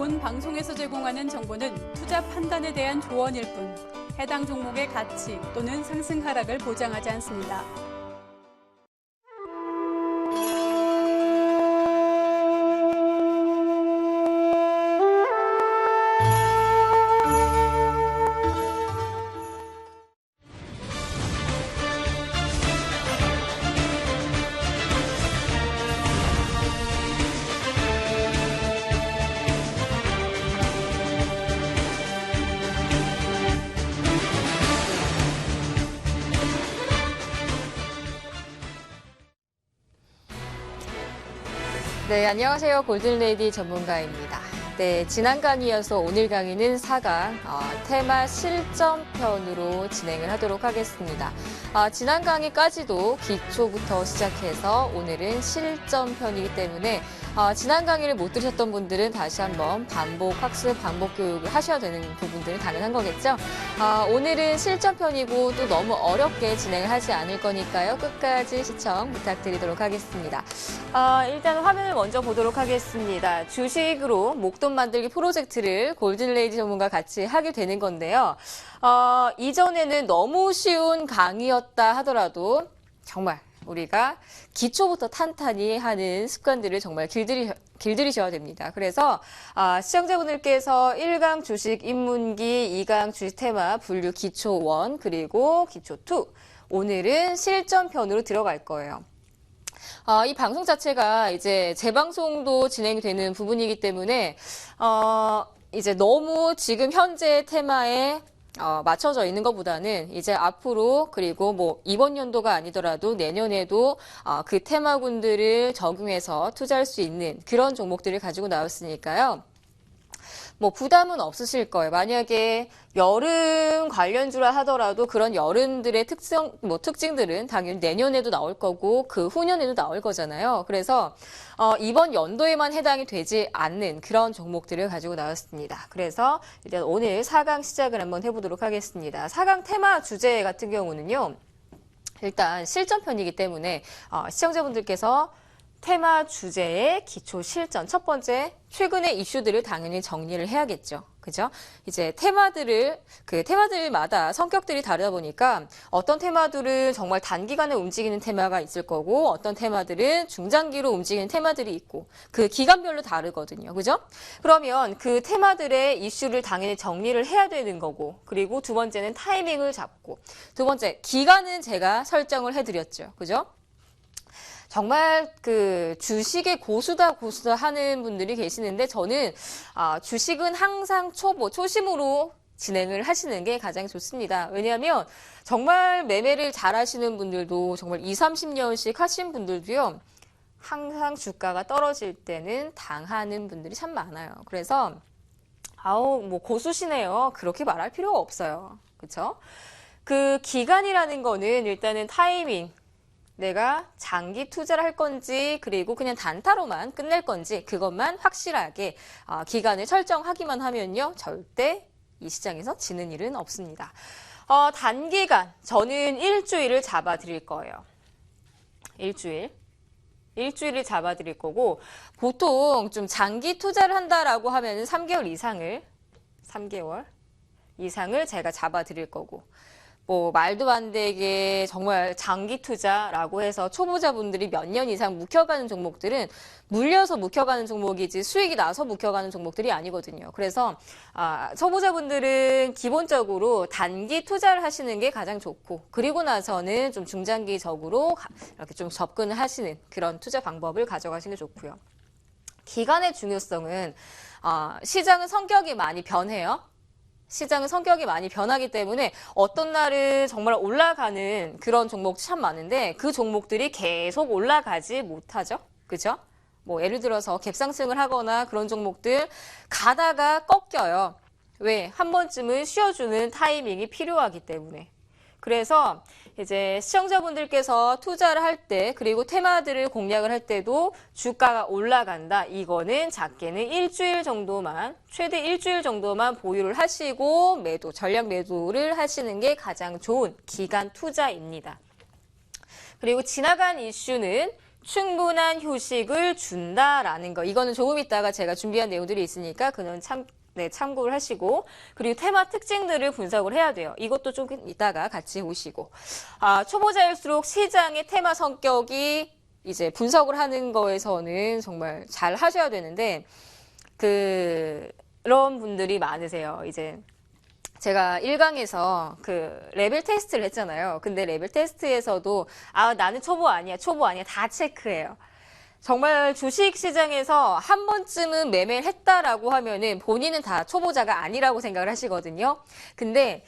본 방송에서 제공하는 정보는 투자 판단에 대한 조언일 뿐 해당 종목의 가치 또는 상승 하락을 보장하지 않습니다. 네, 안녕하세요. 골든레이디 전문가입니다. 네, 지난 강의여서 오늘 강의는 4강 테마 실전편으로 진행을 하도록 하겠습니다. 지난 강의까지도 기초부터 시작해서 오늘은 실전편이기 때문에 지난 강의를 못 들으셨던 분들은 다시 한번 반복 학습, 반복 교육을 하셔야 되는 부분들은 당연한 거겠죠. 오늘은 실전편이고 또 너무 어렵게 진행을 하지 않을 거니까요. 끝까지 시청 부탁드리도록 하겠습니다. 일단 화면을 먼저 보도록 하겠습니다. 주식으로 목돈 만들기 프로젝트를 골든레이디 전문가 같이 하게 되는 건데요. 이전에는 너무 쉬운 강의였다 하더라도 정말 우리가 기초부터 탄탄히 하는 습관들을 정말 길들이셔야 됩니다. 그래서 시청자분들께서 1강 주식 입문기, 2강 주식 테마 분류 기초 1, 그리고 기초 2, 오늘은 실전편으로 들어갈 거예요. 이 방송 자체가 이제 재방송도 진행이 되는 부분이기 때문에 이제 너무 지금 현재 테마에 맞춰져 있는 것보다는 이제 앞으로 그리고 뭐 이번 연도가 아니더라도 내년에도 그 테마군들을 적용해서 투자할 수 있는 그런 종목들을 가지고 나왔으니까요. 뭐 부담은 없으실 거예요. 만약에 여름 관련주라 하더라도 그런 여름들의 특징들은 당연히 내년에도 나올 거고 그 후년에도 나올 거잖아요. 그래서 이번 연도에만 해당이 되지 않는 그런 종목들을 가지고 나왔습니다. 그래서 일단 오늘 4강 시작을 한번 해보도록 하겠습니다. 4강 테마 주제 같은 경우는요. 일단 실전편이기 때문에 시청자분들께서 테마 주제의 기초 실전, 첫 번째 최근의 이슈들을 당연히 정리를 해야겠죠. 그죠? 이제 테마들마다 성격들이 다르다 보니까 어떤 테마들은 정말 단기간에 움직이는 테마가 있을 거고 어떤 테마들은 중장기로 움직이는 테마들이 있고 그 기간별로 다르거든요. 그죠? 그러면 그 테마들의 이슈를 당연히 정리를 해야 되는 거고 그리고 두 번째는 타이밍을 잡고 두 번째 기간은 제가 설정을 해드렸죠. 그죠? 정말 그 주식의 고수다 하는 분들이 계시는데 저는 주식은 항상 초심으로 진행을 하시는 게 가장 좋습니다. 왜냐하면 정말 매매를 잘 하시는 분들도 정말 20, 30년씩 하신 분들도요. 항상 주가가 떨어질 때는 당하는 분들이 참 많아요. 그래서 뭐 고수시네요. 그렇게 말할 필요가 없어요. 그렇죠? 그 기간이라는 거는 일단은 타이밍 내가 장기 투자를 할 건지 그리고 그냥 단타로만 끝낼 건지 그것만 확실하게 기간을 설정하기만 하면요. 절대 이 시장에서 지는 일은 없습니다. 단기간 저는 일주일을 잡아 드릴 거예요. 일주일을 잡아 드릴 거고 보통 좀 장기 투자를 한다라고 하면 3개월 이상을 제가 잡아 드릴 거고 뭐 말도 안 되게 정말 장기 투자라고 해서 초보자분들이 몇 년 이상 묵혀가는 종목들은 물려서 묵혀가는 종목이지 수익이 나서 묵혀가는 종목들이 아니거든요. 그래서 초보자분들은 기본적으로 단기 투자를 하시는 게 가장 좋고 그리고 나서는 좀 중장기적으로 이렇게 좀 접근을 하시는 그런 투자 방법을 가져가시는 게 좋고요. 기간의 중요성은 시장은 성격이 많이 변해요. 시장은 성격이 많이 변하기 때문에 어떤 날은 정말 올라가는 그런 종목이 참 많은데 그 종목들이 계속 올라가지 못하죠. 그죠? 뭐 예를 들어서 갭상승을 하거나 그런 종목들 가다가 꺾여요. 왜? 한 번쯤은 쉬어주는 타이밍이 필요하기 때문에. 그래서 이제 시청자분들께서 투자를 할 때 그리고 테마들을 공략을 할 때도 주가가 올라간다. 이거는 작게는 일주일 정도만 최대 일주일 정도만 보유를 하시고 전략 매도를 하시는 게 가장 좋은 기간 투자입니다. 그리고 지나간 이슈는 충분한 휴식을 준다라는 거. 이거는 조금 이따가 제가 준비한 내용들이 있으니까 그는 참고를 하시고, 그리고 테마 특징들을 분석을 해야 돼요. 이것도 조금 이따가 같이 보시고. 초보자일수록 시장의 테마 성격이 이제 분석을 하는 거에서는 정말 잘 하셔야 되는데, 그런 분들이 많으세요. 이제 제가 1강에서 그 레벨 테스트를 했잖아요. 근데 레벨 테스트에서도 나는 초보 아니야 다 체크해요. 정말 주식시장에서 한 번쯤은 매매를 했다라고 하면은 본인은 다 초보자가 아니라고 생각을 하시거든요. 근데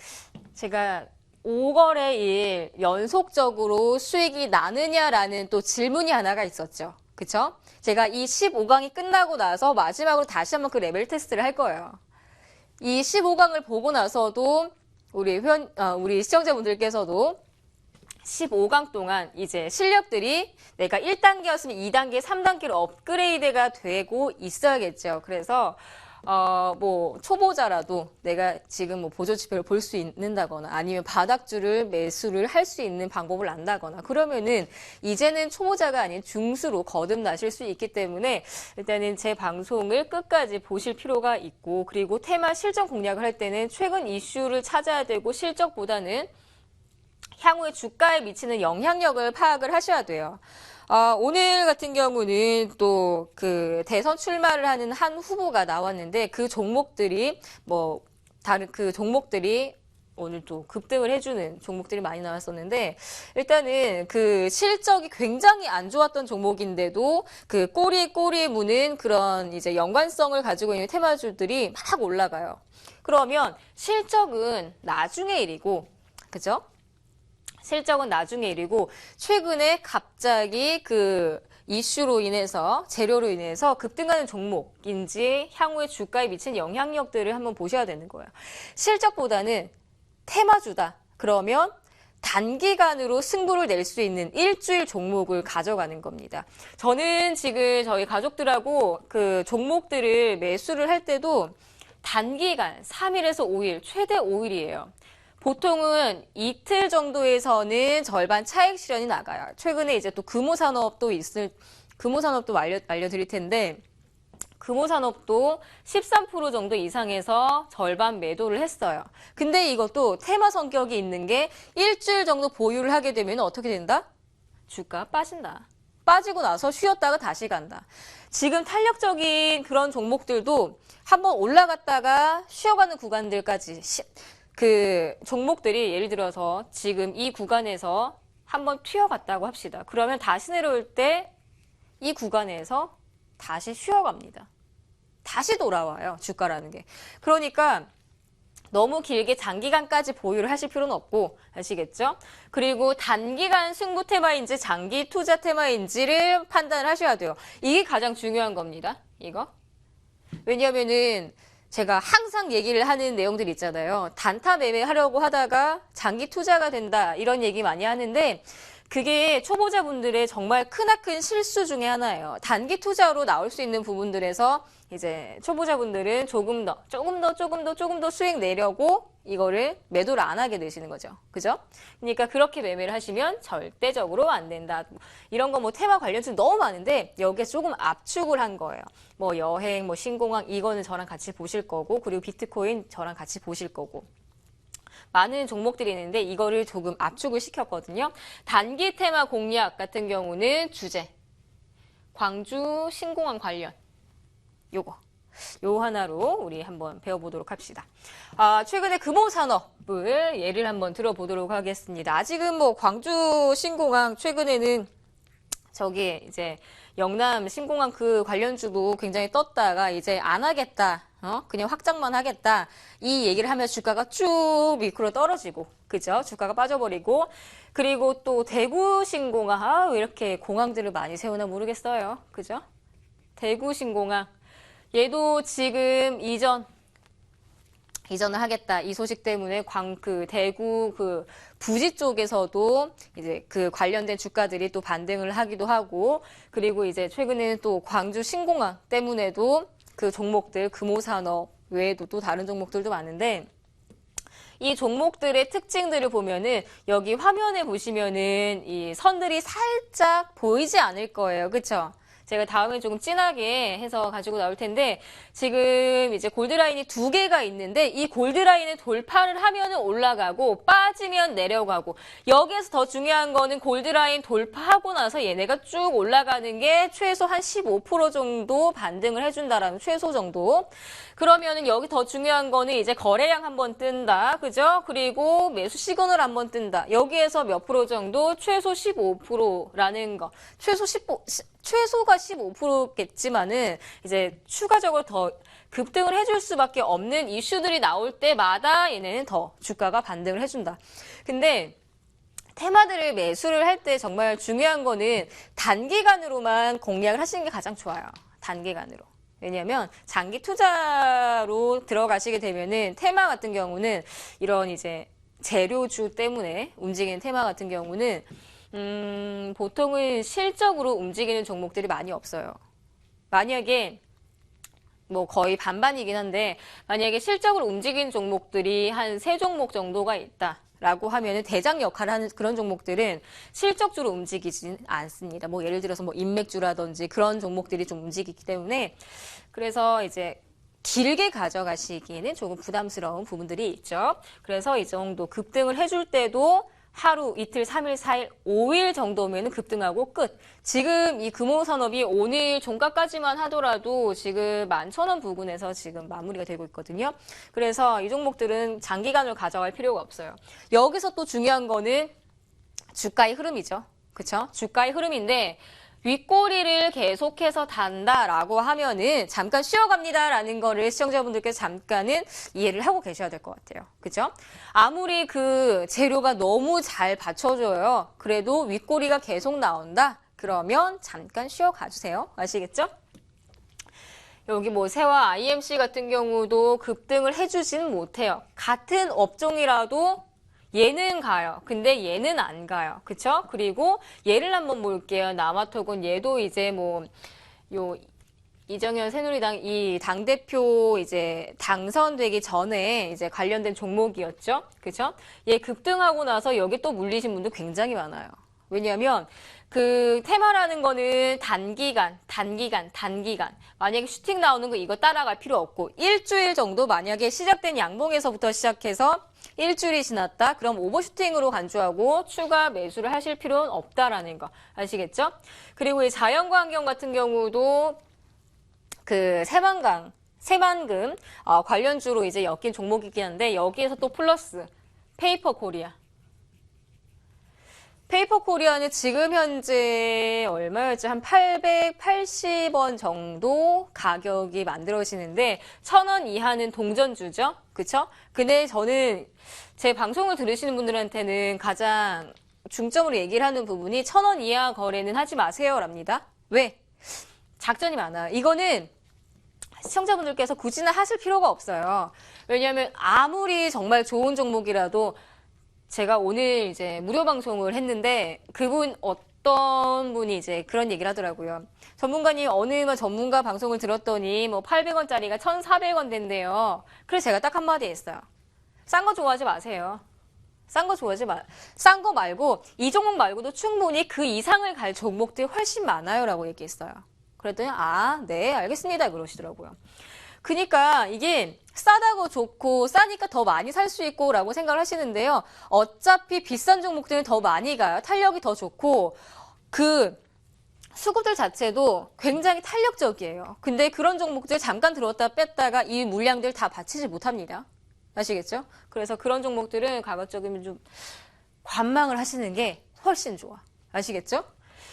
제가 5거래일 연속적으로 수익이 나느냐라는 또 질문이 하나가 있었죠. 그쵸? 제가 이 15강이 끝나고 나서 마지막으로 다시 한번 그 레벨 테스트를 할 거예요. 이 15강을 보고 나서도 우리 시청자분들께서도 15강 동안 이제 실력들이 내가 1단계였으면 2단계, 3단계로 업그레이드가 되고 있어야겠죠. 그래서 뭐 초보자라도 내가 지금 뭐 보조 지표를 볼 수 있는다거나 아니면 바닥줄을 매수를 할 수 있는 방법을 안다거나 그러면은 이제는 초보자가 아닌 중수로 거듭나실 수 있기 때문에 일단은 제 방송을 끝까지 보실 필요가 있고, 그리고 테마 실적 공략을 할 때는 최근 이슈를 찾아야 되고 실적보다는 향후에 주가에 미치는 영향력을 파악을 하셔야 돼요. 오늘 같은 경우는 또 그 대선 출마를 하는 한 후보가 나왔는데 그 종목들이 다른 그 종목들이 오늘 또 급등을 해주는 종목들이 많이 나왔었는데, 일단은 그 실적이 굉장히 안 좋았던 종목인데도 그 꼬리에 무는 그런 이제 연관성을 가지고 있는 테마주들이 막 올라가요. 그러면 실적은 나중의 일이고, 그죠? 실적은 나중의 일이고, 최근에 갑자기 그 이슈로 인해서, 재료로 인해서 급등하는 종목인지 향후에 주가에 미친 영향력들을 한번 보셔야 되는 거예요. 실적보다는 테마주다. 그러면 단기간으로 승부를 낼 수 있는 일주일 종목을 가져가는 겁니다. 저는 지금 저희 가족들하고 그 종목들을 매수를 할 때도 단기간 3일에서 5일, 최대 5일이에요. 보통은 이틀 정도에서는 절반 차익 실현이 나가요. 최근에 이제 또 금호산업도 알려드릴 텐데, 금호산업도 13% 정도 이상에서 절반 매도를 했어요. 근데 이것도 테마 성격이 있는 게 일주일 정도 보유를 하게 되면 어떻게 된다? 주가가 빠진다. 빠지고 나서 쉬었다가 다시 간다. 지금 탄력적인 그런 종목들도 한번 올라갔다가 쉬어가는 구간들까지 그 종목들이 예를 들어서 지금 이 구간에서 한번 튀어갔다고 합시다. 그러면 다시 내려올 때 이 구간에서 다시 쉬어갑니다. 다시 돌아와요, 주가라는 게. 그러니까 너무 길게 장기간까지 보유를 하실 필요는 없고, 아시겠죠? 그리고 단기간 승부 테마인지 장기 투자 테마인지를 판단을 하셔야 돼요. 이게 가장 중요한 겁니다, 이거. 왜냐면은 제가 항상 얘기를 하는 내용들 있잖아요. 단타 매매하려고 하다가 장기 투자가 된다, 이런 얘기 많이 하는데 그게 초보자분들의 정말 크나큰 실수 중에 하나예요. 단기 투자로 나올 수 있는 부분들에서 이제 초보자분들은 조금 더 수익 내려고 이거를 매도를 안 하게 되시는 거죠. 그죠? 그러니까 그렇게 매매를 하시면 절대적으로 안 된다. 이런 거 뭐 테마 관련주 너무 많은데 여기에 조금 압축을 한 거예요. 뭐 여행, 뭐 신공항 이거는 저랑 같이 보실 거고, 그리고 비트코인 저랑 같이 보실 거고. 많은 종목들이 있는데 이거를 조금 압축을 시켰거든요. 단기 테마 공략 같은 경우는 주제, 광주 신공항 관련 요 하나로 우리 한번 배워보도록 합시다. 최근에 금호산업을 예를 한번 들어보도록 하겠습니다. 아직은 뭐 광주 신공항 최근에는 저기 이제 영남 신공항 그 관련주도 굉장히 떴다가 이제 안 하겠다. 그냥 확장만 하겠다. 이 얘기를 하면 주가가 쭉 밑으로 떨어지고, 그죠? 주가가 빠져버리고, 그리고 또 대구 신공항, 왜 이렇게 공항들을 많이 세우나 모르겠어요. 그죠? 대구 신공항. 얘도 지금 이전을 하겠다. 이 소식 때문에 대구 부지 쪽에서도 이제 그 관련된 주가들이 또 반등을 하기도 하고, 그리고 이제 최근에는 또 광주 신공항 때문에도 그 종목들, 금호산업 외에도 또 다른 종목들도 많은데, 이 종목들의 특징들을 보면은 여기 화면에 보시면은 이 선들이 살짝 보이지 않을 거예요. 그쵸? 제가 다음에 조금 진하게 해서 가지고 나올 텐데 지금 이제 골드라인이 2개가 있는데 이 골드라인을 돌파를 하면은 올라가고 빠지면 내려가고 여기에서 더 중요한 거는 골드라인 돌파하고 나서 얘네가 쭉 올라가는 게 최소 한 15% 정도 반등을 해준다라는 최소 정도. 그러면은 여기 더 중요한 거는 이제 거래량 한번 뜬다. 그죠? 그리고 매수 시그널 한번 뜬다. 여기에서 몇 프로 정도? 최소 15%라는 거. 최소가 15%겠지만은 이제 추가적으로 더 급등을 해줄 수밖에 없는 이슈들이 나올 때마다 얘네는 더 주가가 반등을 해준다. 근데 테마들을 매수를 할 때 정말 중요한 거는 단기간으로만 공략을 하시는 게 가장 좋아요. 단기간으로. 왜냐하면 장기 투자로 들어가시게 되면은 테마 같은 경우는 이런 이제 재료주 때문에 움직이는 테마 같은 경우는 보통은 실적으로 움직이는 종목들이 많이 없어요. 만약에 뭐 거의 반반이긴 한데 만약에 실적으로 움직이는 종목들이 한 3종목 정도가 있다라고 하면은 대장 역할을 하는 그런 종목들은 실적주로 움직이진 않습니다. 뭐 예를 들어서 뭐 인맥주라든지 그런 종목들이 좀 움직이기 때문에 그래서 이제 길게 가져가시기에는 조금 부담스러운 부분들이 있죠. 그래서 이 정도 급등을 해줄 때도 하루, 이틀, 3일, 4일, 5일 정도면 급등하고 끝. 지금 이 금호산업이 오늘 종가까지만 하더라도 지금 11,000원 부근에서 지금 마무리가 되고 있거든요. 그래서 이 종목들은 장기간을 가져갈 필요가 없어요. 여기서 또 중요한 거는 주가의 흐름이죠. 그쵸? 주가의 흐름인데 윗꼬리를 계속해서 단다라고 하면은 잠깐 쉬어갑니다라는 거를 시청자분들께서 잠깐은 이해를 하고 계셔야 될 것 같아요. 그죠? 아무리 그 재료가 너무 잘 받쳐줘요. 그래도 윗꼬리가 계속 나온다? 그러면 잠깐 쉬어가주세요. 아시겠죠? 여기 뭐 세와 IMC 같은 경우도 급등을 해주지는 못해요. 같은 업종이라도 얘는 가요. 근데 얘는 안 가요. 그쵸? 그리고 얘를 한번 볼게요. 남아토군 얘도 이제 이정현 새누리당 이 당대표 이제 당선되기 전에 이제 관련된 종목이었죠. 그쵸? 얘 급등하고 나서 여기 또 물리신 분들 굉장히 많아요. 왜냐하면 그 테마라는 거는 단기간. 만약에 슈팅 나오는 거 이거 따라갈 필요 없고 일주일 정도 만약에 시작된 양봉에서부터 시작해서 일주일이 지났다. 그럼 오버슈팅으로 간주하고 추가 매수를 하실 필요는 없다라는 거 아시겠죠? 그리고 이 자연과 환경 같은 경우도 그 새만금 관련주로 이제 엮인 종목이긴 한데 여기에서 또 플러스 페이퍼 코리아는 지금 현재 얼마였지? 한 880원 정도 가격이 만들어지는데 1,000원 이하는 동전주죠? 그쵸? 근데 저는 제 방송을 들으시는 분들한테는 가장 중점으로 얘기를 하는 부분이 1,000원 이하 거래는 하지 마세요랍니다. 왜? 작전이 많아요. 이거는 시청자분들께서 굳이나 하실 필요가 없어요. 왜냐하면 아무리 정말 좋은 종목이라도 제가 오늘 이제 무료 방송을 했는데 어떤 분이 이제 그런 얘기를 하더라고요. 전문가님 어느 전문가 방송을 들었더니 뭐 800원짜리가 1,400원 된대요. 그래서 제가 딱 한마디 했어요. 싼 거 좋아하지 마세요. 싼 거 말고 이 종목 말고도 충분히 그 이상을 갈 종목들이 훨씬 많아요라고 얘기했어요. 그랬더니 네 알겠습니다 그러시더라고요. 그러니까 이게 싸다고 좋고 싸니까 더 많이 살 수 있고 라고 생각을 하시는데요. 어차피 비싼 종목들은 더 많이 가요. 탄력이 더 좋고 그 수급들 자체도 굉장히 탄력적이에요. 근데 그런 종목들 잠깐 들어왔다 뺐다가 이 물량들 다 받치지 못합니다. 아시겠죠? 그래서 그런 종목들은 가급적이면 좀 관망을 하시는 게 훨씬 좋아. 아시겠죠?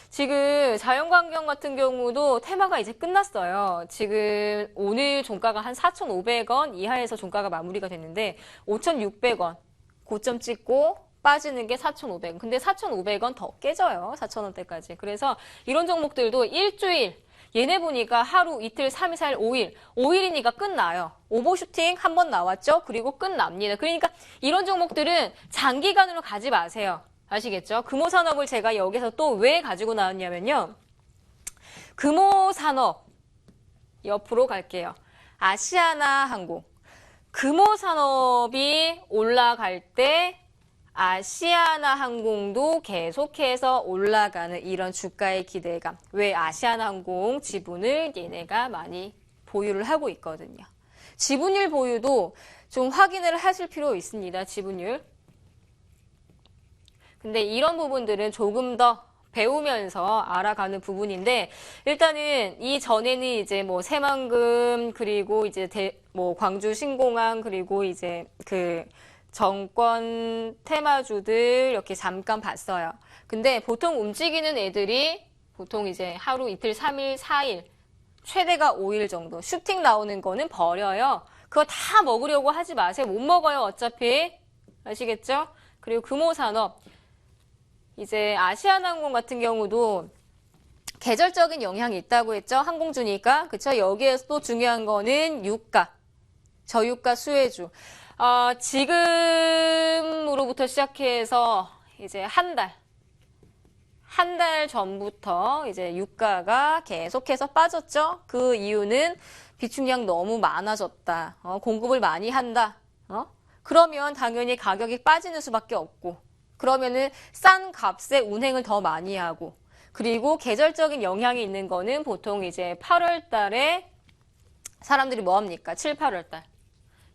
지금 자연환경 같은 경우도 테마가 이제 끝났어요. 지금 오늘 종가가 한 4,500원 이하에서 종가가 마무리가 됐는데 5,600원 고점 찍고 빠지는 게 4,500원. 근데 4,500원 더 깨져요. 4,000원대까지. 그래서 이런 종목들도 일주일 얘네 보니까 하루, 이틀, 3일, 4일, 5일. 5일이니까 끝나요. 오버슈팅 한 번 나왔죠? 그리고 끝납니다. 그러니까 이런 종목들은 장기간으로 가지 마세요. 아시겠죠? 금호산업을 제가 여기서 또 왜 가지고 나왔냐면요. 금호산업 옆으로 갈게요. 아시아나항공. 금호 산업이 올라갈 때 아시아나 항공도 계속해서 올라가는 이런 주가의 기대감. 왜 아시아나 항공 지분을 얘네가 많이 보유를 하고 있거든요. 지분율 보유도 좀 확인을 하실 필요 있습니다. 지분율. 근데 이런 부분들은 조금 더 배우면서 알아가는 부분인데, 일단은 이 전에는 이제 뭐 새만금, 그리고 이제 뭐 광주 신공항, 그리고 이제 그 정권 테마주들 이렇게 잠깐 봤어요. 근데 보통 움직이는 애들이 보통 이제 하루 이틀, 3일, 4일, 최대가 5일 정도. 슈팅 나오는 거는 버려요. 그거 다 먹으려고 하지 마세요. 못 먹어요, 어차피. 아시겠죠? 그리고 금호산업. 이제 아시아나항공 같은 경우도 계절적인 영향이 있다고 했죠. 항공주니까. 그쵸? 여기에서 또 중요한 거는 유가. 저유가 수혜주. 지금으로부터 시작해서 이제 한 달 전부터 이제 유가가 계속해서 빠졌죠. 그 이유는 비축량 너무 많아졌다. 공급을 많이 한다. 그러면 당연히 가격이 빠지는 수밖에 없고, 그러면은 싼 값에 운행을 더 많이 하고, 그리고 계절적인 영향이 있는 거는 보통 이제 8월 달에 사람들이 뭐 합니까? 7, 8월 달.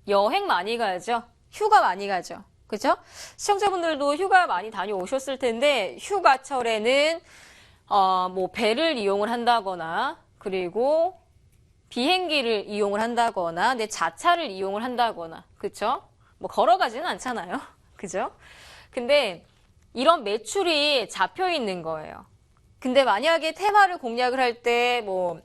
여행 많이 가죠. 휴가 많이 가죠. 그죠? 시청자분들도 휴가 많이 다녀오셨을 텐데, 휴가철에는, 뭐, 배를 이용을 한다거나, 그리고 비행기를 이용을 한다거나, 내 자차를 이용을 한다거나, 그쵸? 뭐, 걸어가지는 않잖아요. 그죠? 근데, 이런 매출이 잡혀 있는 거예요. 근데 만약에 테마를 공략을 할 때, 뭐,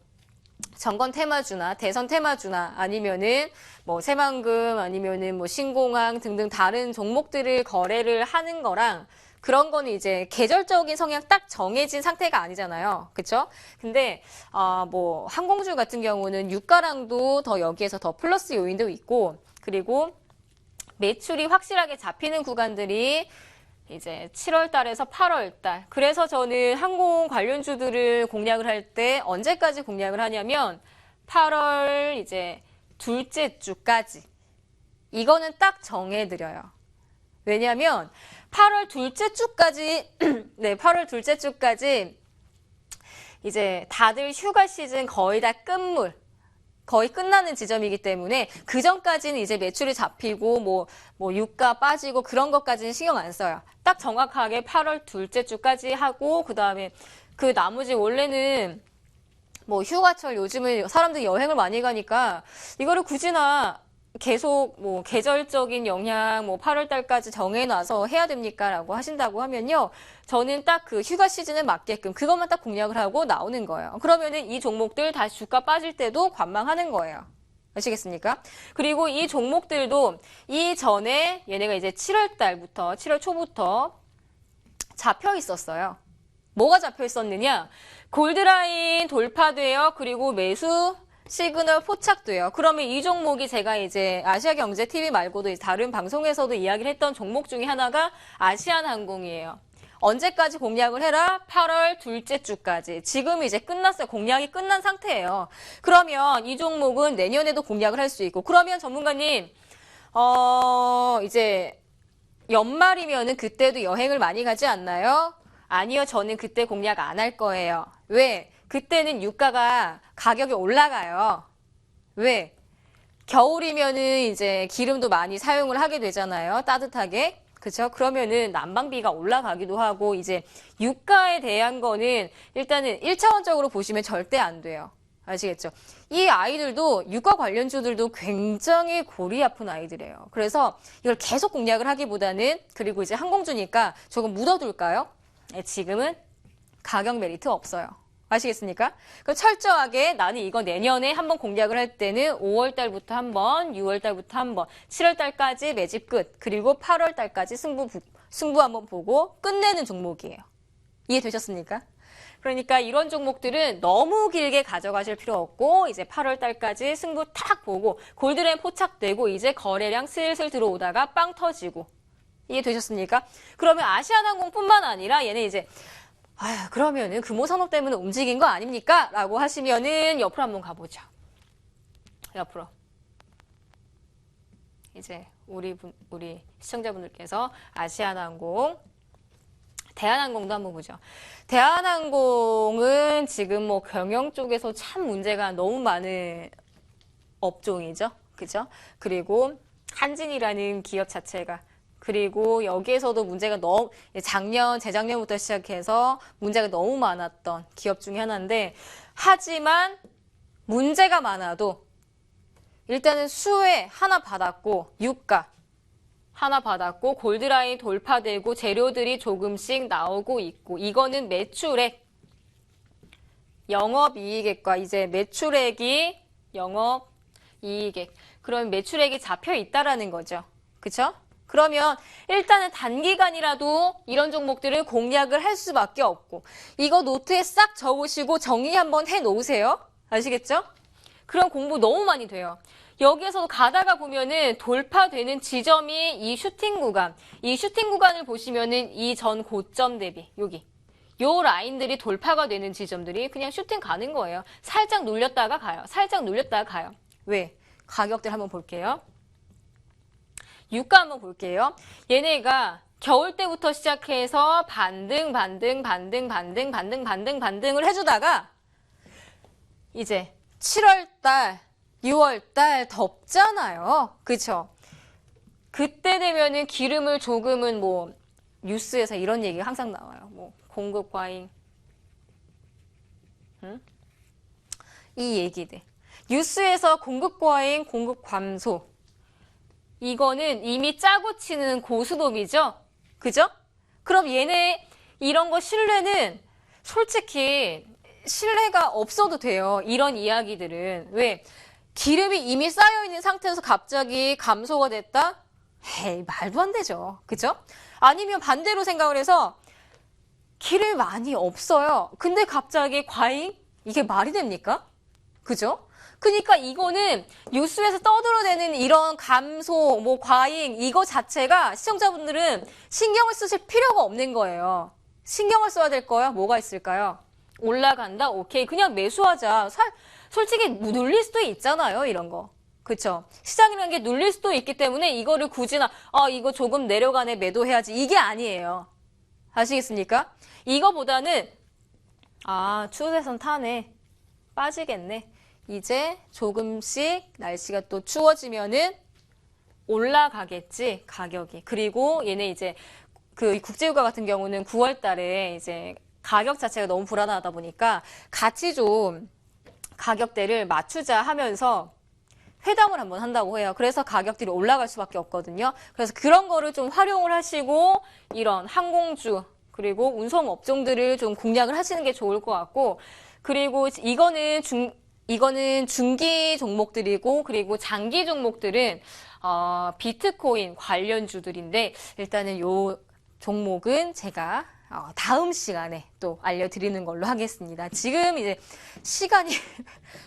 정권 테마주나 대선 테마주나 아니면은 뭐 새만금 아니면은 뭐 신공항 등등 다른 종목들을 거래를 하는 거랑 그런 거는 이제 계절적인 성향 딱 정해진 상태가 아니잖아요. 그쵸? 근데 뭐 항공주 같은 경우는 유가랑도 더 여기에서 더 플러스 요인도 있고, 그리고 매출이 확실하게 잡히는 구간들이 이제 7월 달에서 8월 달. 그래서 저는 항공 관련주들을 공략을 할 때 언제까지 공략을 하냐면 8월 이제 둘째 주까지. 이거는 딱 정해드려요. 왜냐면 8월 둘째 주까지, 네, 8월 둘째 주까지 이제 다들 휴가 시즌 거의 다 끝물. 거의 끝나는 지점이기 때문에 그 전까지는 이제 매출이 잡히고 뭐 유가 빠지고 그런 것까지는 신경 안 써요. 딱 정확하게 8월 둘째 주까지 하고, 그 다음에 그 나머지 원래는 뭐 휴가철 요즘은 사람들이 여행을 많이 가니까 이거를 굳이나 계속 뭐 계절적인 영향 뭐 8월 달까지 정해놔서 해야 됩니까? 라고 하신다고 하면요. 저는 딱 그 휴가 시즌에 맞게끔 그것만 딱 공략을 하고 나오는 거예요. 그러면은 이 종목들 다시 주가 빠질 때도 관망하는 거예요. 아시겠습니까? 그리고 이 종목들도 이전에 얘네가 이제 7월 달부터 7월 초부터 잡혀 있었어요. 뭐가 잡혀 있었느냐? 골드라인 돌파돼요. 그리고 매수 시그널 포착돼요. 그러면 이 종목이 제가 이제 아시아경제TV 말고도 다른 방송에서도 이야기를 했던 종목 중에 하나가 아시아나항공이에요. 언제까지 공략을 해라? 8월 둘째 주까지. 지금 이제 끝났어요. 공략이 끝난 상태예요. 그러면 이 종목은 내년에도 공략을 할 수 있고, 그러면 전문가님, 이제 연말이면은 그때도 여행을 많이 가지 않나요? 아니요, 저는 그때 공략 안 할 거예요. 왜? 그때는 유가가 가격이 올라가요. 왜? 겨울이면은 이제 기름도 많이 사용을 하게 되잖아요. 따뜻하게. 그쵸? 그러면은 난방비가 올라가기도 하고, 이제 유가에 대한 거는 일단은 1차원적으로 보시면 절대 안 돼요. 아시겠죠? 이 아이들도 유가 관련주들도 굉장히 골이 아픈 아이들이에요. 그래서 이걸 계속 공략을 하기보다는, 그리고 이제 항공주니까 조금 묻어둘까요? 지금은 가격 메리트 없어요. 아시겠습니까? 철저하게 나는 이거 내년에 한번 공략을 할 때는 5월 달부터 한번, 6월 달부터 한번, 7월 달까지 매집 끝, 그리고 8월 달까지 승부 한번 보고 끝내는 종목이에요. 이해되셨습니까? 그러니까 이런 종목들은 너무 길게 가져가실 필요 없고, 이제 8월 달까지 승부 탁 보고 골드라인 포착되고 이제 거래량 슬슬 들어오다가 빵 터지고. 이해되셨습니까? 그러면 아시아나항공뿐만 아니라 얘는 이제 그러면은 금호산업 때문에 움직인 거 아닙니까? 라고 하시면은 옆으로 한번 가보죠. 옆으로. 이제 우리 시청자분들께서 아시아나항공, 대한항공도 한번 보죠. 대한항공은 지금 뭐 경영 쪽에서 참 문제가 너무 많은 업종이죠. 그죠? 그리고 한진이라는 기업 자체가, 그리고 여기에서도 문제가 너무 재작년부터 시작해서 문제가 너무 많았던 기업 중에 하나인데, 하지만 문제가 많아도 일단은 수혜 하나 받았고, 유가 하나 받았고, 골드라인 돌파되고 재료들이 조금씩 나오고 있고, 이거는 매출액, 영업이익액과 이제 매출액이 영업이익액, 그럼 매출액이 잡혀 있다라는 거죠. 그쵸? 그러면 일단은 단기간이라도 이런 종목들을 공략을 할 수밖에 없고, 이거 노트에 싹 적으시고 정리 한번 해 놓으세요. 아시겠죠? 그럼 공부 너무 많이 돼요. 여기에서 가다가 보면은 돌파되는 지점이 이 슈팅 구간을 보시면은 이 전 고점 대비 여기 요 라인들이 돌파가 되는 지점들이 그냥 슈팅 가는 거예요. 살짝 눌렸다가 가요. 살짝 눌렸다가 가요. 왜? 가격들 한번 볼게요. 유가 한번 볼게요. 얘네가 겨울 때부터 시작해서 반등을 해주다가 이제 7월달, 6월달 덥잖아요. 그쵸? 그때 되면은 기름을 조금은 뭐 뉴스에서 이런 얘기가 항상 나와요. 뭐 공급 과잉, 이 얘기들. 뉴스에서 공급 과잉, 공급 감소. 이거는 이미 짜고 치는 고스톱이죠? 그죠? 그럼 얘네 이런 거 신뢰는 솔직히 신뢰가 없어도 돼요. 이런 이야기들은. 왜? 기름이 이미 쌓여있는 상태에서 갑자기 감소가 됐다? 에이, 말도 안 되죠. 그죠? 아니면 반대로 생각을 해서 기름이 많이 없어요. 근데 갑자기 과잉? 이게 말이 됩니까? 그죠? 그러니까 이거는 뉴스에서 떠들어대는 이런 감소, 뭐 과잉, 이거 자체가 시청자분들은 신경을 쓰실 필요가 없는 거예요. 신경을 써야 될 거야? 뭐가 있을까요? 올라간다? 오케이. 그냥 매수하자. 솔직히 눌릴 수도 있잖아요. 이런 거. 그쵸? 시장이라는 게 눌릴 수도 있기 때문에 이거를 굳이 이거 조금 내려가네 매도해야지. 이게 아니에요. 아시겠습니까? 이거보다는 추세선 타네. 빠지겠네. 이제 조금씩 날씨가 또 추워지면은 올라가겠지, 가격이. 그리고 얘네 이제 그 국제유가 같은 경우는 9월 달에 이제 가격 자체가 너무 불안하다 보니까 같이 좀 가격대를 맞추자 하면서 회담을 한번 한다고 해요. 그래서 가격들이 올라갈 수밖에 없거든요. 그래서 그런 거를 좀 활용을 하시고 이런 항공주 그리고 운송 업종들을 좀 공략을 하시는 게 좋을 것 같고, 그리고 이거는 중기 종목들이고, 그리고 장기 종목들은 비트코인 관련주들인데, 일단은 요 종목은 제가 다음 시간에 또 알려드리는 걸로 하겠습니다. 지금 이제 시간이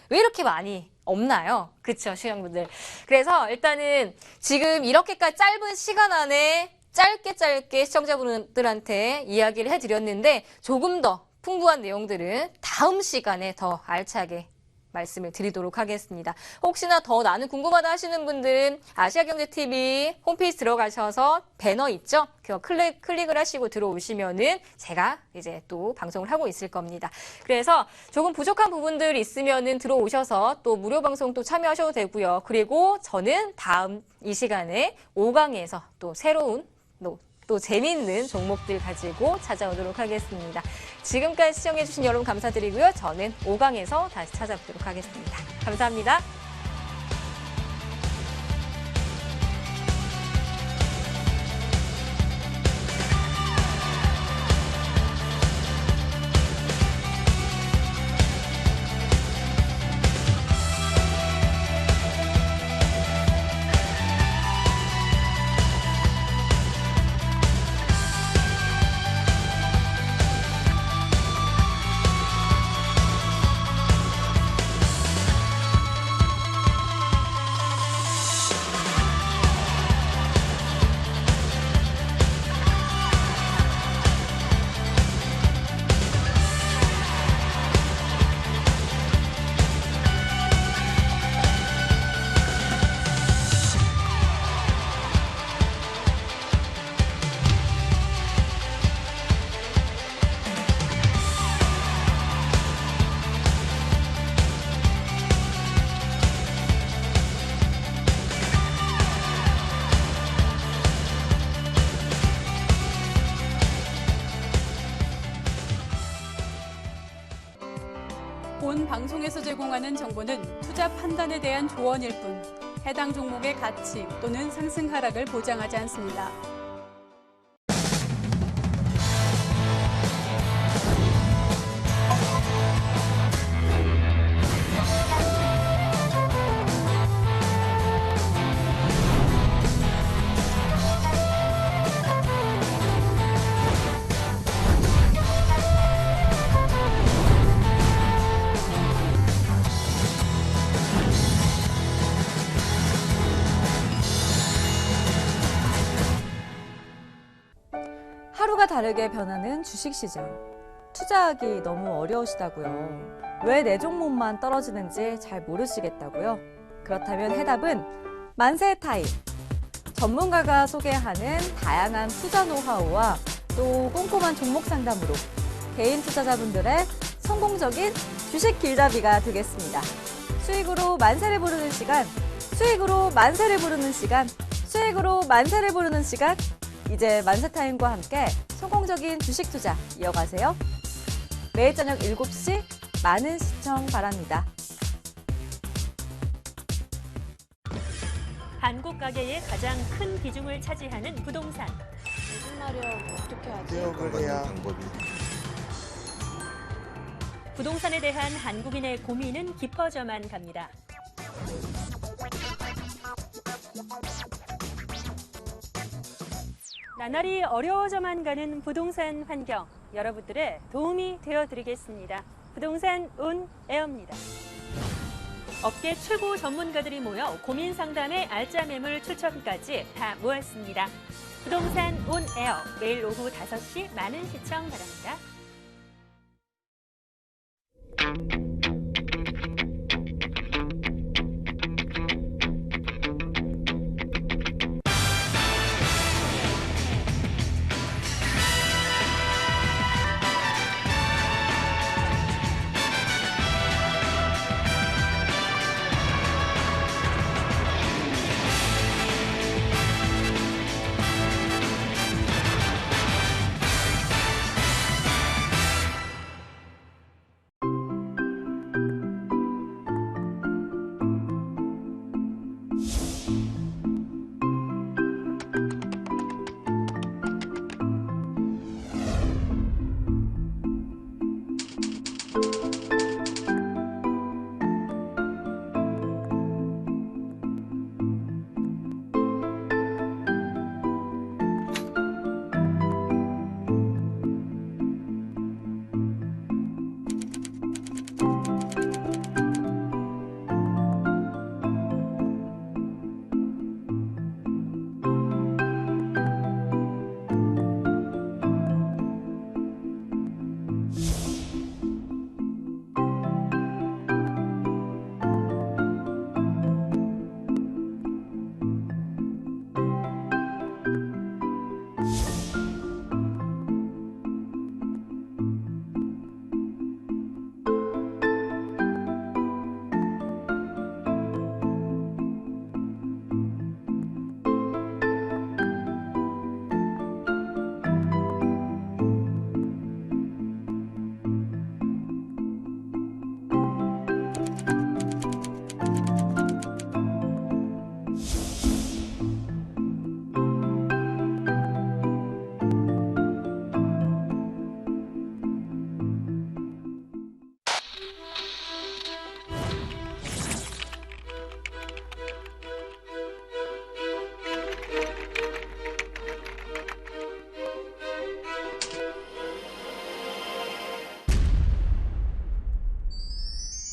왜 이렇게 많이 없나요? 그쵸, 시청자분들. 그래서 일단은 지금 이렇게까지 짧은 시간 안에 짧게 시청자분들한테 이야기를 해드렸는데, 조금 더 풍부한 내용들은 다음 시간에 더 알차게 말씀을 드리도록 하겠습니다. 혹시나 더 나는 궁금하다 하시는 분들은 아시아경제TV 홈페이지 들어가셔서 배너 있죠? 그거 클릭을 하시고 들어오시면은 제가 이제 또 방송을 하고 있을 겁니다. 그래서 조금 부족한 부분들 있으면은 들어오셔서 또 무료 방송 또 참여하셔도 되고요. 그리고 저는 다음 이 시간에 5강에서 또 새로운 또 재미있는 종목들 가지고 찾아오도록 하겠습니다. 지금까지 시청해주신 여러분 감사드리고요. 저는 5강에서 다시 찾아뵙도록 하겠습니다. 감사합니다. 방송에서 제공하는 정보는 투자 판단에 대한 조언일 뿐 해당 종목의 가치 또는 상승 하락을 보장하지 않습니다. 하루가 다르게 변하는 주식시장. 투자하기 너무 어려우시다고요. 왜 내 종목만 떨어지는지 잘 모르시겠다고요? 그렇다면 해답은 만세타임. 전문가가 소개하는 다양한 투자 노하우와 또 꼼꼼한 종목 상담으로 개인 투자자분들의 성공적인 주식 길잡이가 되겠습니다. 수익으로 만세를 부르는 시간, 수익으로 만세를 부르는 시간, 수익으로 만세를 부르는 시간. 이제 만세타임과 함께 성공적인 주식 투자 이어가세요. 매일 저녁 7시 많은 시청 바랍니다. 한국 가계의 가장 큰 비중을 차지하는 부동산. 무슨 말이야? 어떻게 하지? 개혁을 해야 부동산에 대한 한국인의 고민은 깊어져만 갑니다. 나날이 어려워져만 가는 부동산 환경, 여러분들의 도움이 되어드리겠습니다. 부동산 온 에어입니다. 업계 최고 전문가들이 모여 고민 상담의 알짜 매물 추천까지 다 모았습니다. 부동산 온 에어, 매일 오후 5시 많은 시청 바랍니다.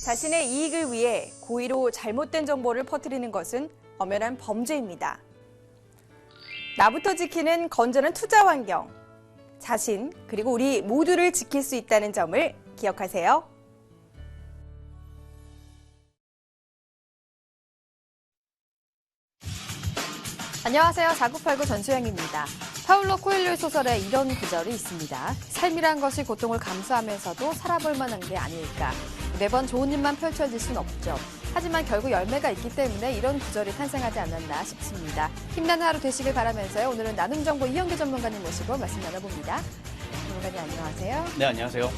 자신의 이익을 위해 고의로 잘못된 정보를 퍼뜨리는 것은 엄연한 범죄입니다. 나부터 지키는 건전한 투자 환경, 자신 그리고 우리 모두를 지킬 수 있다는 점을 기억하세요. 안녕하세요. 4989 전수영입니다. 파울로 코엘료의 소설에 이런 구절이 있습니다. 삶이란 것이 고통을 감수하면서도 살아볼 만한 게 아닐까. 매번 좋은 일만 펼쳐질 순 없죠. 하지만 결국 열매가 있기 때문에 이런 구절이 탄생하지 않았나 싶습니다. 힘나는 하루 되시길 바라면서요. 오늘은 나눔정보 이현규 전문가님 모시고 말씀 나눠봅니다. 전문가님 안녕하세요. 네, 안녕하세요.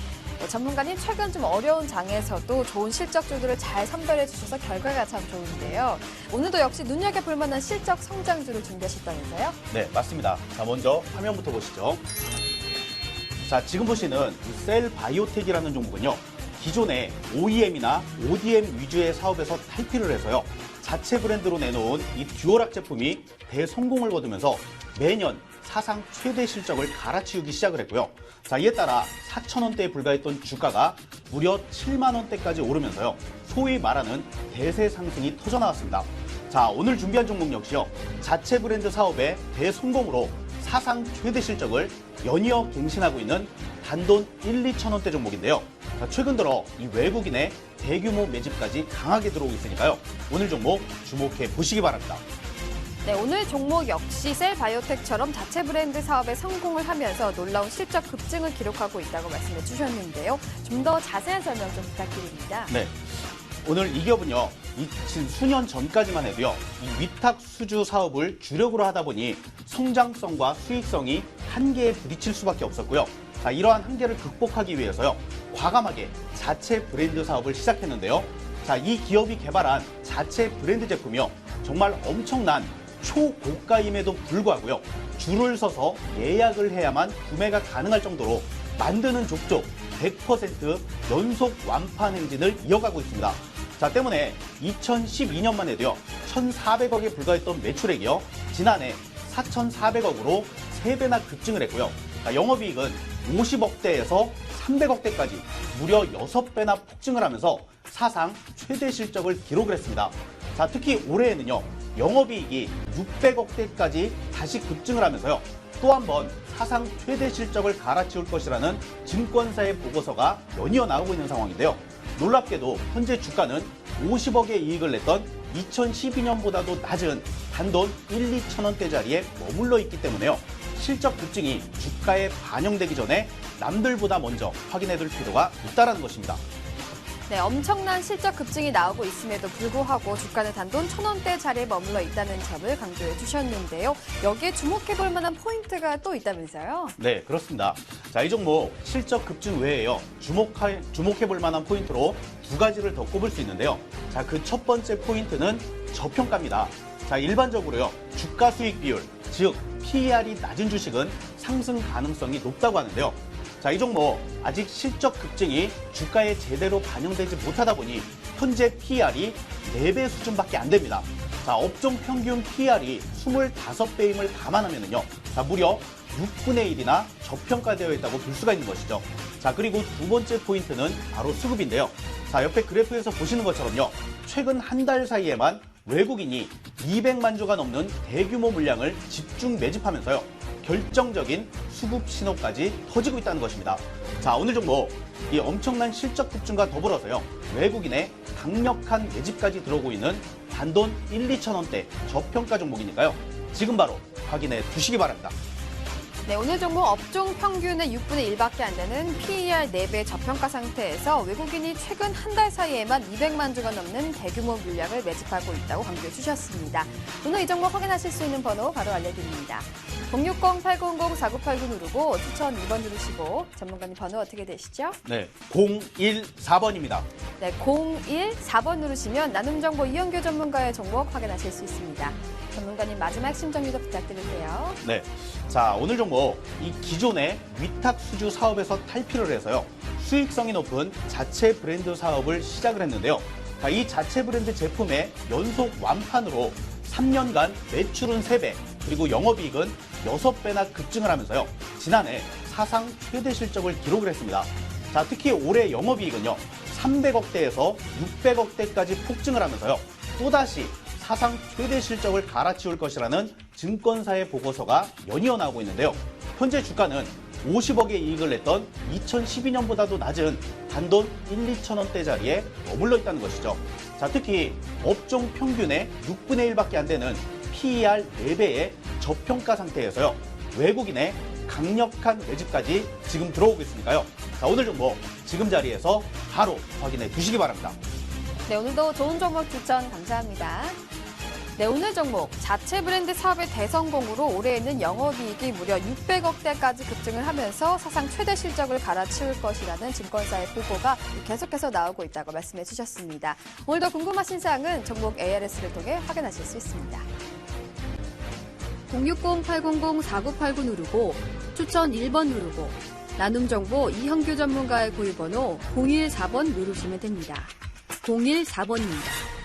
전문가님 최근 좀 어려운 장에서도 좋은 실적주들을 잘 선별해 주셔서 결과가 참 좋은데요. 오늘도 역시 눈여겨볼 만한 실적 성장주를 준비하셨다면서요? 네, 맞습니다. 자, 먼저 화면부터 보시죠. 자, 지금 보시는 이 셀바이오텍이라는 종목은요. 기존의 OEM이나 ODM 위주의 사업에서 탈피를 해서요. 자체 브랜드로 내놓은 이 듀얼학 제품이 대성공을 거두면서 매년 사상 최대 실적을 갈아치우기 시작을 했고요. 자, 이에 따라 4,000원대에 불과했던 주가가 무려 7만 원대까지 오르면서요. 소위 말하는 대세 상승이 터져나왔습니다. 자, 오늘 준비한 종목 역시요. 자체 브랜드 사업의 대성공으로 사상 최대 실적을 연이어 갱신하고 있는 단돈 1, 2천 원대 종목인데요. 자, 최근 들어 이 외국인의 대규모 매집까지 강하게 들어오고 있으니까요. 오늘 종목 주목해 보시기 바랍니다. 네, 오늘 종목 역시 셀바이오텍처럼 자체 브랜드 사업에 성공을 하면서 놀라운 실적 급증을 기록하고 있다고 말씀해 주셨는데요. 좀 더 자세한 설명 좀 부탁드립니다. 네. 오늘 이 기업은요, 지금 수년 전까지만 해도요, 이 위탁 수주 사업을 주력으로 하다 보니 성장성과 수익성이 한계에 부딪힐 수밖에 없었고요. 자, 이러한 한계를 극복하기 위해서요, 과감하게 자체 브랜드 사업을 시작했는데요. 자, 이 기업이 개발한 자체 브랜드 제품이요, 정말 엄청난 초고가임에도 불구하고요, 줄을 서서 예약을 해야만 구매가 가능할 정도로 만드는 족족 100% 연속 완판 행진을 이어가고 있습니다. 자, 때문에 2012년만 해도요, 1,400억에 불과했던 매출액이요, 지난해 4,400억으로 3배나 급증을 했고요. 자, 영업이익은 50억대에서 300억대까지 무려 6배나 폭증을 하면서 사상 최대 실적을 기록을 했습니다. 자, 특히 올해에는요, 영업이익이 600억대까지 다시 급증을 하면서요, 또 한 번 사상 최대 실적을 갈아치울 것이라는 증권사의 보고서가 연이어 나오고 있는 상황인데요. 놀랍게도 현재 주가는 50억의 이익을 냈던 2012년보다도 낮은 단돈 1, 2천 원대 자리에 머물러 있기 때문에요. 실적 급증이 주가에 반영되기 전에 남들보다 먼저 확인해둘 필요가 있다는 것입니다. 네, 엄청난 실적 급증이 나오고 있음에도 불구하고 주가는 단돈 1,000원대 자리에 머물러 있다는 점을 강조해 주셨는데요. 여기에 주목해볼 만한 포인트가 또 있다면서요? 네, 그렇습니다. 자, 이 종목 실적 급증 외에요, 주목해볼 만한 포인트로 두 가지를 더 꼽을 수 있는데요. 자, 그 첫 번째 포인트는 저평가입니다. 자, 일반적으로요, 주가 수익 비율, 즉 PER이 낮은 주식은 상승 가능성이 높다고 하는데요. 자, 이 종목 아직 실적 급증이 주가에 제대로 반영되지 못하다 보니 현재 PER이 4배 수준밖에 안 됩니다. 자, 업종 평균 PER이 25배임을 감안하면요, 자, 무려 6분의 1이나 저평가되어 있다고 볼 수가 있는 것이죠. 자, 그리고 두 번째 포인트는 바로 수급인데요. 자, 옆에 그래프에서 보시는 것처럼요, 최근 한 달 사이에만 외국인이 200만 주가 넘는 대규모 물량을 집중 매집하면서요, 결정적인 수급 신호까지 터지고 있다는 것입니다. 자, 오늘 종목 이 엄청난 실적 급증과 더불어서요, 외국인의 강력한 매집까지 들어오고 있는 단돈 1, 2천 원대 저평가 종목이니까요. 지금 바로 확인해 두시기 바랍니다. 네, 오늘 종목 업종 평균의 6분의 1밖에 안 되는 PER 4배 저평가 상태에서 외국인이 최근 한 달 사이에만 200만 주가 넘는 대규모 물량을 매집하고 있다고 강조해 주셨습니다. 오늘 이 종목 확인하실 수 있는 번호 바로 알려드립니다. 060-800-4989 누르고 추천 2번 누르시고 전문가님 번호 어떻게 되시죠? 네, 014번입니다. 네, 014번 누르시면 나눔정보 이영규 전문가의 종목 확인하실 수 있습니다. 전문가님 마지막 핵심 정리도 부탁드릴게요. 네, 자, 오늘 종목 이 기존의 위탁 수주 사업에서 탈피를 해서요, 수익성이 높은 자체 브랜드 사업을 시작을 했는데요. 자, 이 자체 브랜드 제품의 연속 완판으로 3년간 매출은 3배, 그리고 영업이익은 6배나 급증을 하면서요, 지난해 사상 최대 실적을 기록을 했습니다. 자, 특히 올해 영업이익은요, 300억대에서 600억대까지 폭증을 하면서요, 또다시 사상 최대 실적을 갈아치울 것이라는 증권사의 보고서가 연이어 나오고 있는데요. 현재 주가는 50억의 이익을 냈던 2012년보다도 낮은 단돈 1, 2천 원대 자리에 머물러 있다는 것이죠. 자, 특히 업종 평균의 6분의 1밖에 안 되는 PER 4배의 저평가 상태에서요, 외국인의 강력한 매집까지 지금 들어오고 있으니까요. 자, 오늘 종목 지금 자리에서 바로 확인해 주시기 바랍니다. 네, 오늘도 좋은 종목 추천 감사합니다. 네, 오늘 종목 자체 브랜드 사업의 대성공으로 올해에는 영업이익이 무려 600억대까지 급증을 하면서 사상 최대 실적을 갈아치울 것이라는 증권사의 보고가 계속해서 나오고 있다고 말씀해 주셨습니다. 오늘 더 궁금하신 사항은 종목 ARS를 통해 확인하실 수 있습니다. 060-800-4989 누르고 추천 1번 누르고 나눔 정보 이형규 전문가의 고유번호 014번 누르시면 됩니다. 014번입니다.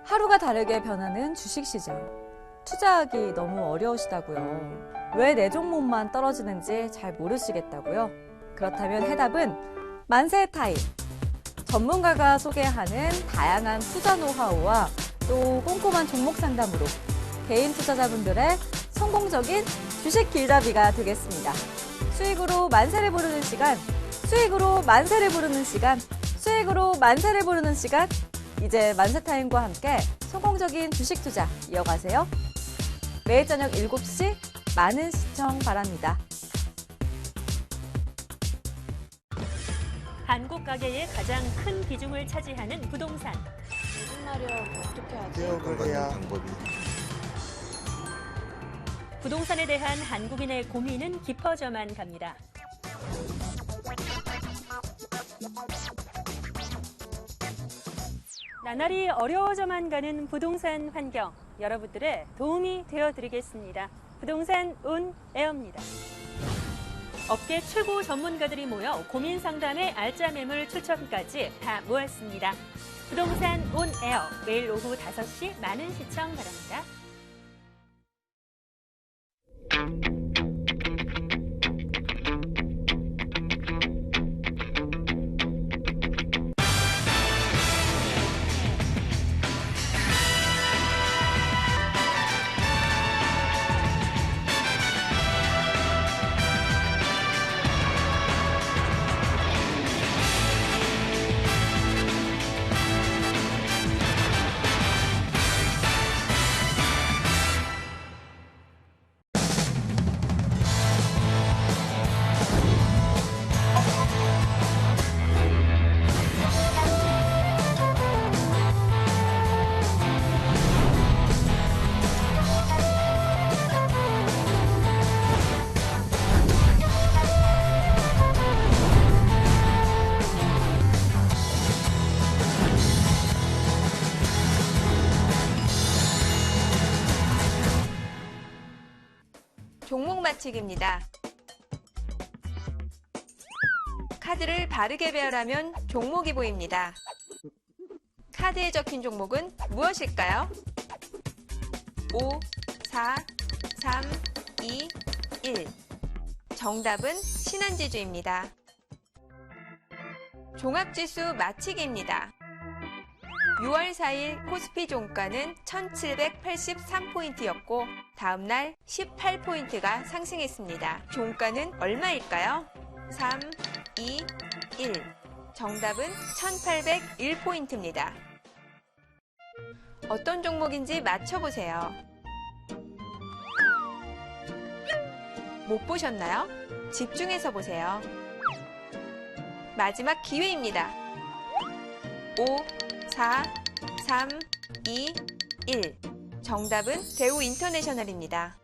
하루가 다르게 변하는 주식시장. 투자하기 너무 어려우시다고요. 왜 내 종목만 떨어지는지 잘 모르시겠다고요. 그렇다면 해답은 만세 타임. 전문가가 소개하는 다양한 투자 노하우와 또 꼼꼼한 종목 상담으로 개인 투자자분들의 성공적인 주식 길잡이가 되겠습니다. 수익으로 만세를 부르는 시간, 수익으로 만세를 부르는 시간, 수익으로 만세를 부르는 시간. 이제 만세타임과 함께 성공적인 주식 투자 이어가세요. 매일 저녁 7시 많은 시청 바랍니다. 한국 가계의 가장 큰 비중을 차지하는 부동산. 부동산에 대한 한국인의 고민은 깊어져만 갑니다. 나날이 어려워져만 가는 부동산 환경, 여러분들의 도움이 되어드리겠습니다. 부동산 온 에어입니다. 업계 최고 전문가들이 모여 고민 상담의 알짜 매물 추천까지 다 모았습니다. 부동산 온 에어, 매일 오후 5시 많은 시청 바랍니다. 종목 맞히기입니다. 카드를 바르게 배열하면 종목이 보입니다. 카드에 적힌 종목은 무엇일까요? 5, 4, 3, 2, 1. 정답은 신한지주입니다. 종합지수 맞히기입니다. 6월 4일 코스피 종가는 1783포인트였고 다음날 18포인트가 상승했습니다. 종가는 얼마일까요? 3, 2, 1. 정답은 1801포인트입니다. 어떤 종목인지 맞춰보세요. 못 보셨나요? 집중해서 보세요. 마지막 기회입니다. 5, 4, 3, 2, 1. 정답은 대우 인터내셔널입니다.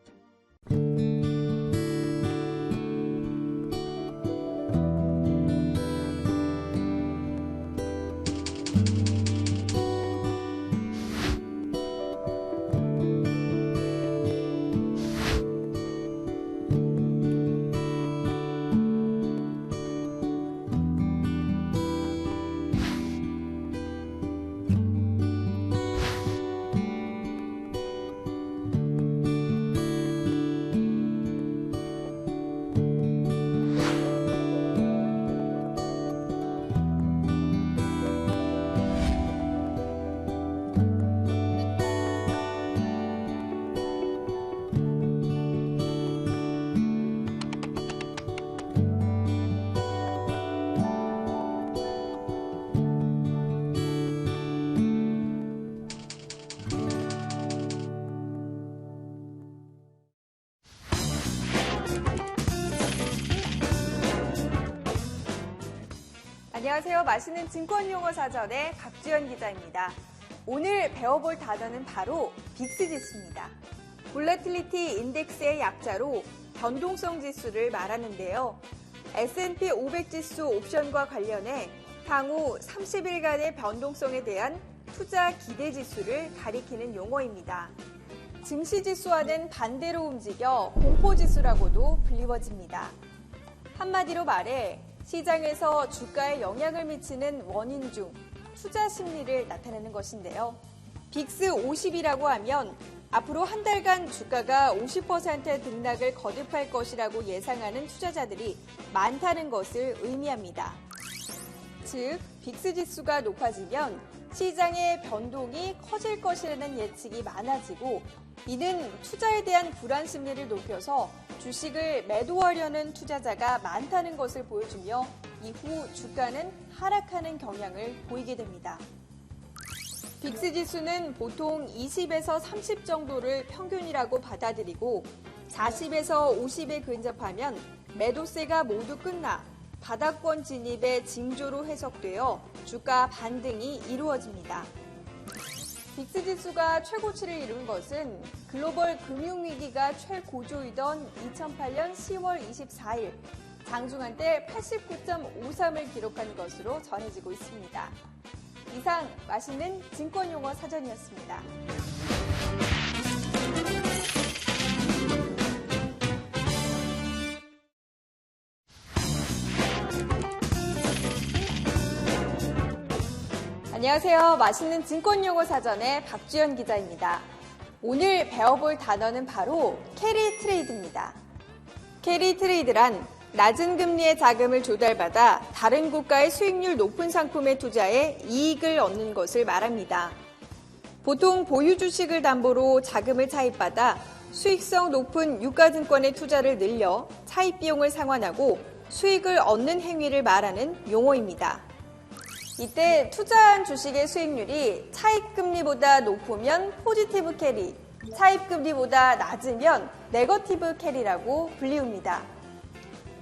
안녕하세요. 맛있는 증권용어 사전의 박주연 기자입니다. 오늘 배워볼 단어는 바로 빅스지수입니다. 볼래틸리티 인덱스의 약자로 변동성 지수를 말하는데요. S&P 500 지수 옵션과 관련해 향후 30일간의 변동성에 대한 투자 기대 지수를 가리키는 용어입니다. 증시 지수와는 반대로 움직여 공포 지수라고도 불리워집니다. 한마디로 말해 시장에서 주가에 영향을 미치는 원인 중 투자 심리를 나타내는 것인데요. 빅스 50이라고 하면 앞으로 한 달간 주가가 50%의 등락을 거듭할 것이라고 예상하는 투자자들이 많다는 것을 의미합니다. 즉, 빅스 지수가 높아지면 시장의 변동이 커질 것이라는 예측이 많아지고 이는 투자에 대한 불안 심리를 높여서 주식을 매도하려는 투자자가 많다는 것을 보여주며 이후 주가는 하락하는 경향을 보이게 됩니다. 빅스 지수는 보통 20에서 30 정도를 평균이라고 받아들이고 40에서 50에 근접하면 매도세가 모두 끝나 바닥권 진입의 징조로 해석되어 주가 반등이 이루어집니다. 빅스 지수가 최고치를 이룬 것은 글로벌 금융위기가 최고조이던 2008년 10월 24일 장중한 때 89.53을 기록한 것으로 전해지고 있습니다. 이상 맛있는 증권용어 사전이었습니다. 안녕하세요. 맛있는 증권용어 사전의 박주연 기자입니다. 오늘 배워볼 단어는 바로 캐리 트레이드입니다. 캐리 트레이드란 낮은 금리의 자금을 조달받아 다른 국가의 수익률 높은 상품에 투자해 이익을 얻는 것을 말합니다. 보통 보유 주식을 담보로 자금을 차입받아 수익성 높은 유가증권의 투자를 늘려 차입 비용을 상환하고 수익을 얻는 행위를 말하는 용어입니다. 이때 투자한 주식의 수익률이 차입금리보다 높으면 포지티브 캐리, 차입금리보다 낮으면 네거티브 캐리라고 불리웁니다.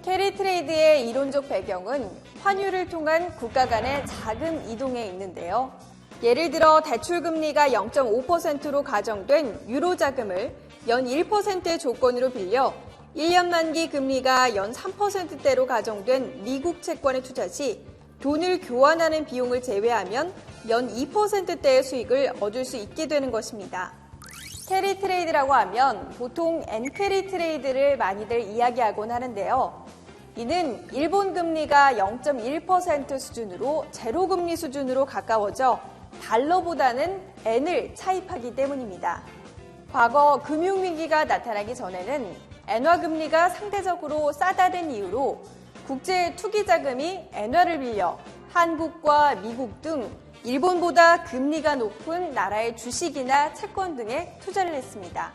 캐리 트레이드의 이론적 배경은 환율을 통한 국가 간의 자금 이동에 있는데요. 예를 들어 대출금리가 0.5%로 가정된 유로 자금을 연 1%의 조건으로 빌려 1년 만기 금리가 연 3%대로 가정된 미국 채권에 투자 시 돈을 교환하는 비용을 제외하면 연 2%대의 수익을 얻을 수 있게 되는 것입니다. 캐리 트레이드라고 하면 보통 엔캐리 트레이드를 많이들 이야기하곤 하는데요. 이는 일본 금리가 0.1% 수준으로 제로 금리 수준으로 가까워져 달러보다는 엔을 차입하기 때문입니다. 과거 금융위기가 나타나기 전에는 엔화 금리가 상대적으로 싸다는 이유로 국제 투기 자금이 엔화를 빌려 한국과 미국 등 일본보다 금리가 높은 나라의 주식이나 채권 등에 투자를 했습니다.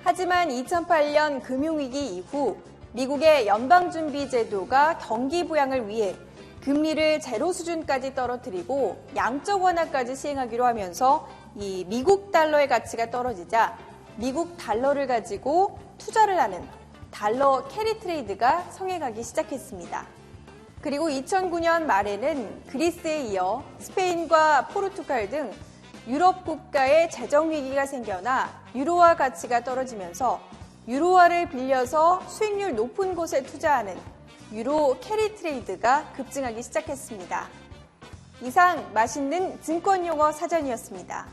하지만 2008년 금융위기 이후 미국의 연방준비제도가 경기 부양을 위해 금리를 제로 수준까지 떨어뜨리고 양적 완화까지 시행하기로 하면서 이 미국 달러의 가치가 떨어지자 미국 달러를 가지고 투자를 하는 달러 캐리 트레이드가 성행하기 시작했습니다. 그리고 2009년 말에는 그리스에 이어 스페인과 포르투갈 등 유럽 국가의 재정 위기가 생겨나 유로화 가치가 떨어지면서 유로화를 빌려서 수익률 높은 곳에 투자하는 유로 캐리 트레이드가 급증하기 시작했습니다. 이상 맛있는 증권용어 사전이었습니다.